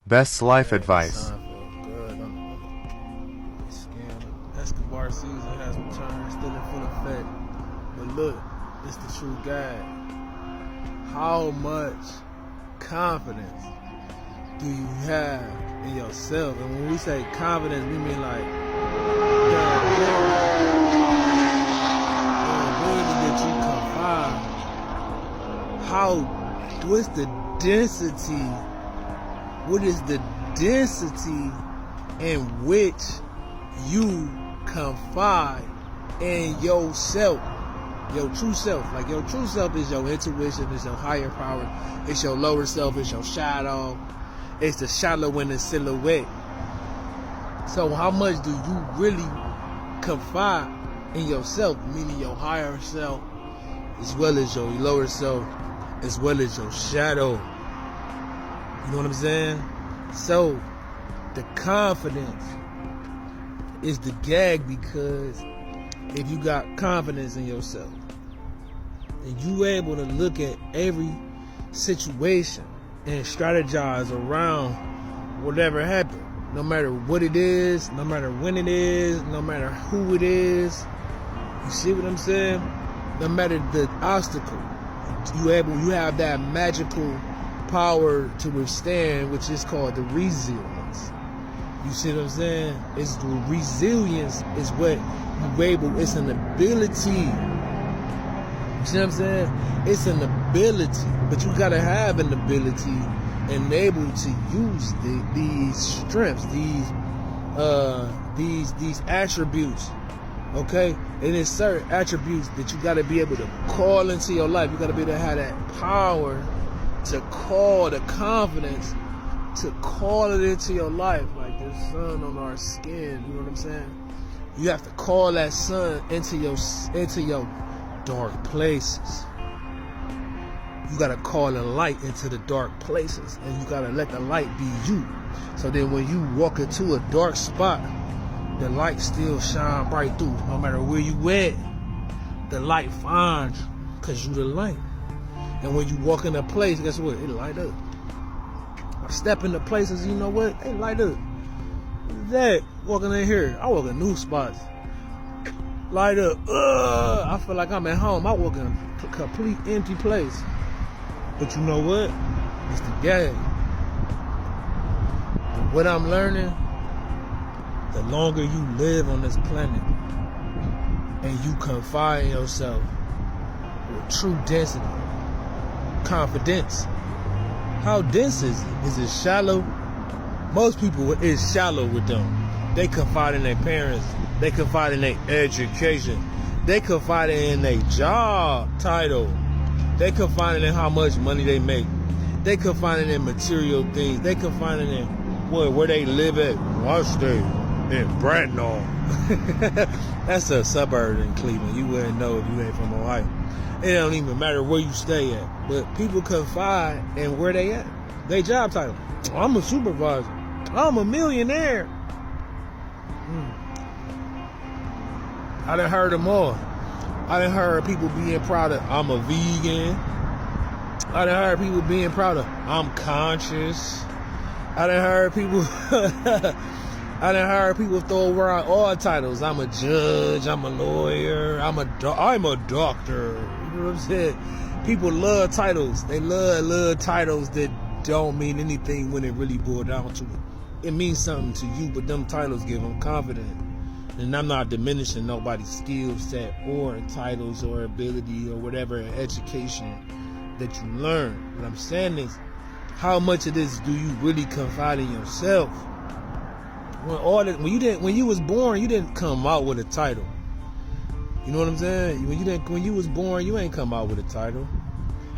Best life advice. Escobar season has returned, still in full effect. But look, it's the true guide. How much confidence do you have in yourself? And when we say confidence, we mean like the ability that you confide. What's the density? What is the density in which you confide in yourself, your true self? Like, your true self is your intuition, is your higher power, it's your lower self, it's your shadow, it's the shadow in the silhouette. So how much do you really confide in yourself, meaning your higher self, as well as your lower self, as well as your shadow? You know what I'm saying? So the confidence is the gag, because if you got confidence in yourself and you able to look at every situation and strategize around whatever happened, no matter what it is, no matter when it is, no matter who it is, you see what I'm saying? No matter the obstacle, you have that magical power to withstand, which is called the resilience. You see what I'm saying? It's the resilience is what you able. It's an ability. You see what I'm saying? It's an ability, but you gotta have an ability and able to use these strengths, these attributes. Okay, and it's certain attributes that you gotta be able to call into your life. You gotta be able to have that power to call the confidence, to call it into your life, like the sun on our skin. You know what I'm saying? You have to call that sun into your dark places. You gotta call the light into the dark places, and you gotta let the light be you. So then when you walk into a dark spot, the light still shine bright through. No matter where you at, the light finds you, cause you the light. And when you walk in a place, guess what? It light up. I step into places, you know what? It light up. That walking in here, I walk in new spots. Light up. I feel like I'm at home. I walk in a complete empty place. But you know what? It's the game. And what I'm learning, the longer you live on this planet and you confide in yourself with true density, confidence. How dense is it? Is it shallow? Most people, it's shallow with them. They confide in their parents. They confide in their education. They confide in their job title. They confide in how much money they make. They confide in their material things. They confide in where they live at. Washington, in Bracknell. That's a suburb in Cleveland. You wouldn't know if you ain't from Ohio. It don't even matter where you stay at. But people confide in where they at. Their job title. I'm a supervisor. I'm a millionaire. I done heard them all. I done heard people being proud of, I'm a vegan. I done heard people being proud of, I'm conscious. I done heard people throw around all titles. I'm a judge, I'm a lawyer, I'm a doctor. You know what I'm saying? People love titles. They love titles that don't mean anything when it really boils down to it. It means something to you, but them titles give them confidence. And I'm not diminishing nobody's skill set or titles or ability or whatever education that you learn. What I'm saying is, how much of this do you really confide in yourself? When you was born, you didn't come out with a title. You know what I'm saying? When you was born, you ain't come out with a title.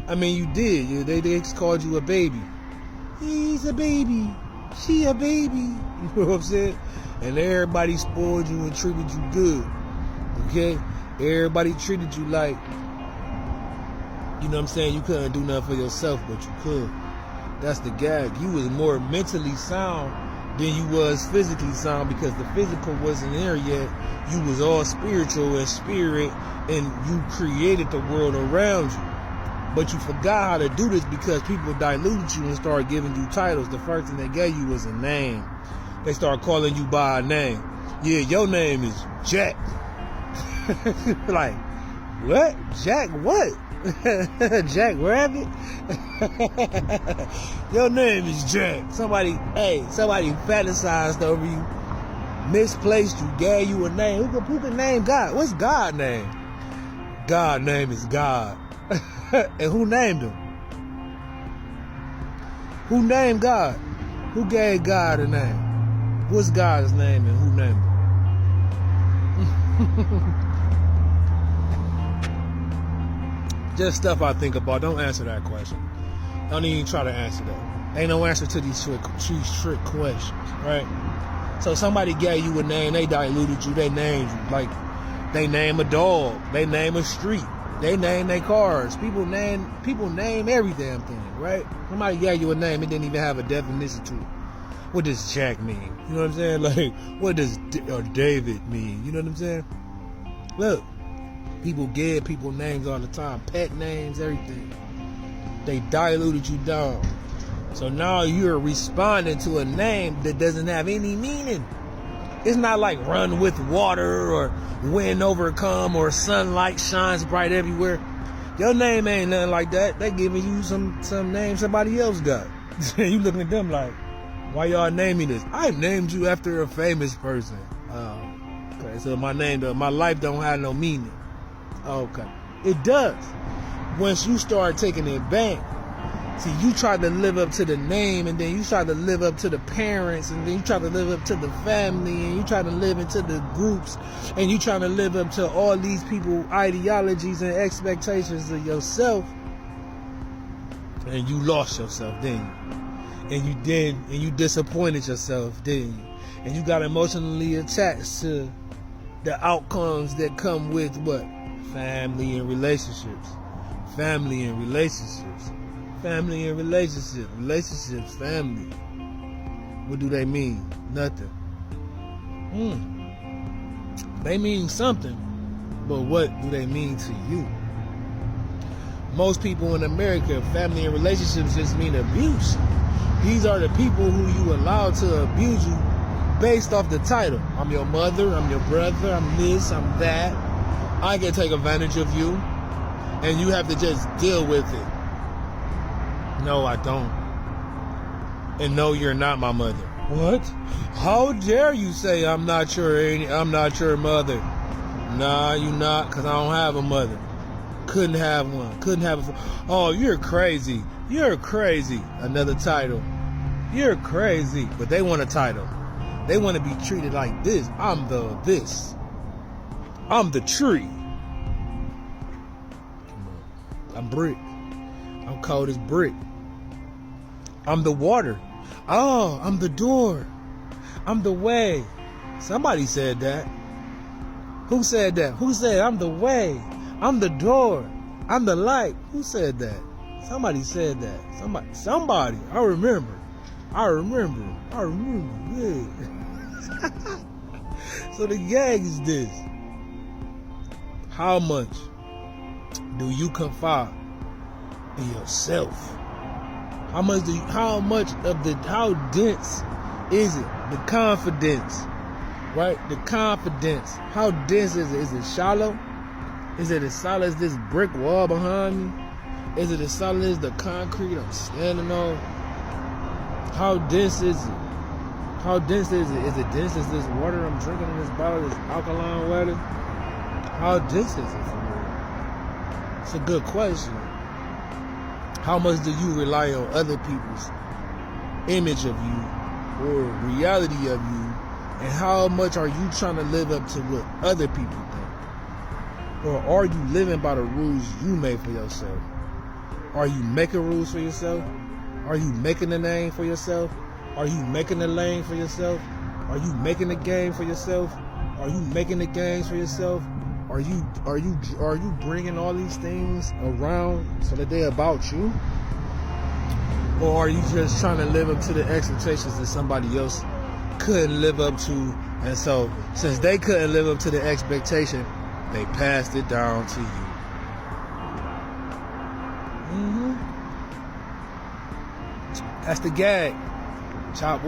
I mean, you did. They called you a baby. He's a baby. She a baby. You know what I'm saying? And everybody spoiled you and treated you good. Okay? Everybody treated you like, you know what I'm saying, you couldn't do nothing for yourself, but you could. That's the gag. You was more mentally sound than you was physically sound, because the physical wasn't there yet. You was all spiritual and spirit, and you created the world around you. But you forgot how to do this because people diluted you and started giving you titles. The first thing they gave you was a name. They start calling you by a name. Yeah, your name is Jack. Like, what? Jack what? Jack Rabbit? Your name is Jack. Somebody fantasized over you, misplaced you, gave you a name. Who can name God? What's God's name? God's name is God. And who named him? Who named God? Who gave God a name? What's God's name and who named him? Just stuff I think about. Don't answer that question. Don't even try to answer that. Ain't no answer to these trick questions, right? So somebody gave you a name, they diluted you, they named you. Like, they name a dog, they name a street, they name their cars. People name every damn thing, right? Somebody gave you a name, it didn't even have a definition to it. What does Jack mean? You know what I'm saying? Like, what does David mean? You know what I'm saying? Look, people give people names all the time, pet names, everything. They diluted you down. So now you're responding to a name that doesn't have any meaning. It's not like run with water or wind overcome or sunlight shines bright everywhere. Your name ain't nothing like that. They giving you some name somebody else got. You looking at them like, why y'all naming this? I named you after a famous person. Okay, so my life don't have no meaning. Okay, it does. Once you start taking it back, see, you try to live up to the name, and then you try to live up to the parents, and then you try to live up to the family, and you try to live into the groups, and you try to live up to all these people ideologies and expectations of yourself, and you lost yourself, didn't you? And you disappointed yourself, didn't you? And you got emotionally attached to the outcomes that come with what? Family and relationships. Family and relationships. Family and relationships. Relationships, family. What do they mean? Nothing. They mean something, but what do they mean to you? Most people in America, family and relationships just mean abuse. These are the people who you allow to abuse you based off the title. I'm your mother, I'm your brother, I'm this, I'm that. I can take advantage of you, and you have to just deal with it. No, I don't. And no, you're not my mother. What? How dare you say I'm not your mother? Nah, you not, because I don't have a mother. Couldn't have one. Couldn't have a... Oh, you're crazy. You're crazy. Another title. You're crazy. But they want a title. They want to be treated like this. I'm the this. I'm the tree. I'm brick. I'm cold as brick. I'm the water. Oh, I'm the door. I'm the way. Somebody said that. Who said that? Who said I'm the way? I'm the door. I'm the light. Who said that? Somebody said that. Somebody. I remember. Yeah. So the gag is this. How much do you confide in yourself? How dense is it? The confidence, right? The confidence. How dense is it? Is it shallow? Is it as solid as this brick wall behind me? Is it as solid as the concrete I'm standing on? How dense is it? How dense is it? Is it dense as this water I'm drinking in this bottle, this alkaline water? How dense is it for real? It's a good question. How much do you rely on other people's image of you or reality of you? And how much are you trying to live up to what other people think? Or are you living by the rules you made for yourself? Are you making rules for yourself? Are you making a name for yourself? Are you making a lane for yourself? Are you making a game for yourself? Are you making the games for yourself? Are you bringing all these things around so that they're about you? Or are you just trying to live up to the expectations that somebody else couldn't live up to? And so, since they couldn't live up to the expectation, they passed it down to you. That's the gag. Chop.